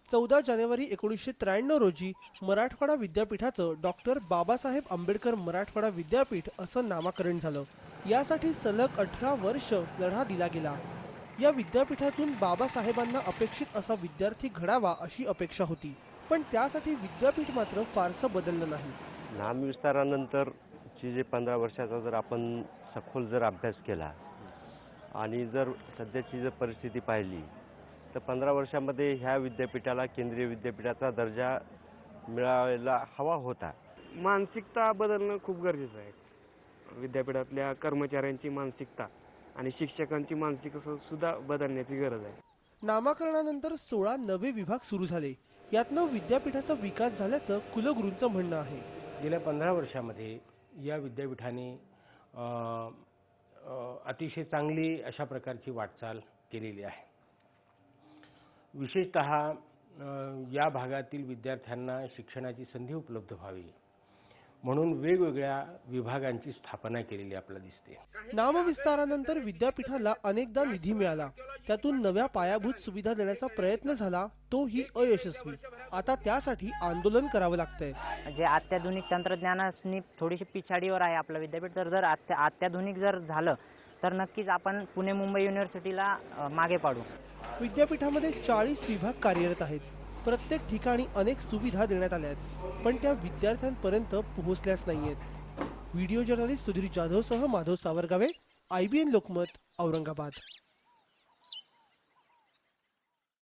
14 जानेवारी 1993 रोजी मराठवाडा विद्यापीठाचं डॉक्टर बाबासाहेब आंबेडकर मराठवाडा विद्यापीठ असं नामकरण झालं। यासाठी सलग 18 वर्ष लढा दिला गेला। या विद्यापीठातून बाबासाहेबांना अपेक्षित असा विद्यार्थी घडावा अशी अपेक्षा होती, पण त्यासाठी विद्यापीठ मात्र फारसं बदललं नाही। नामविस्तारानंतर जे 15 वर्षाचा जर आपण सखोल जर अभ्यास केला आणि जर सध्याची जर परिस्थिती पाहिली तर 15 वर्षामध्ये ह्या विद्यापीठाला केंद्रीय विद्यापीठाचा दर्जा मिळायला हवा होता। मानसिकता बदलणं खूप गरजेचं आहे। विद्यापीठातल्या कर्मचाऱ्यांची मानसिकता आणि शिक्षकांची मानसिकता सुद्धा बदलण्याची गरज आहे। नामकरणानंतर 16 नवे विभाग सुरू झाले। यातनं विद्यापीठाचा विकास झाल्याचं कुलगुरूंचं म्हणणं आहे। गेल्या 15 वर्षामध्ये या विद्यापीठाने अतिशय चांगली अशा प्रकारची वाटचाल केलेली आहे। विशेषतः या भागातील विद्यार्थ्यांना शिक्षणाची संधी उपलब्ध व्हावी म्हणून वेगवेगळ्या विभागांची स्थापना केलेली आपल्याला दिसते। नामविस्तारानंतर विद्यापीठाला अनेकदा निधी मिळाला, त्यातून नव्या पायाभूत सुविधा देण्याचा प्रयत्न झाला, तोही अयशस्वी। आता त्यासाठी आंदोलन करावं लागतंय। जे अत्याधुनिक तंत्रज्ञानाने थोडीशी पिछाडीवर आहे आपलं विद्यापीठ, तर जर अत्याधुनिक जर झालं तर नक्कीच आपण पुणे मुंबई युनिव्हर्सिटीला मागे पाडू। विद्यापीठामध्ये 40 विभाग कार्यरत आहेत। प्रत्येक ठिकाणी अनेक सुविधा देण्यात आल्या आहेत, पण त्या विद्यार्थ्यांपर्यंत पोहोचल्याच नाहीयेत। व्हिडिओ जर्नलिस्ट सुधीर जाधवसह माधव सावरगावे, IBN लोकमत, औरंगाबाद।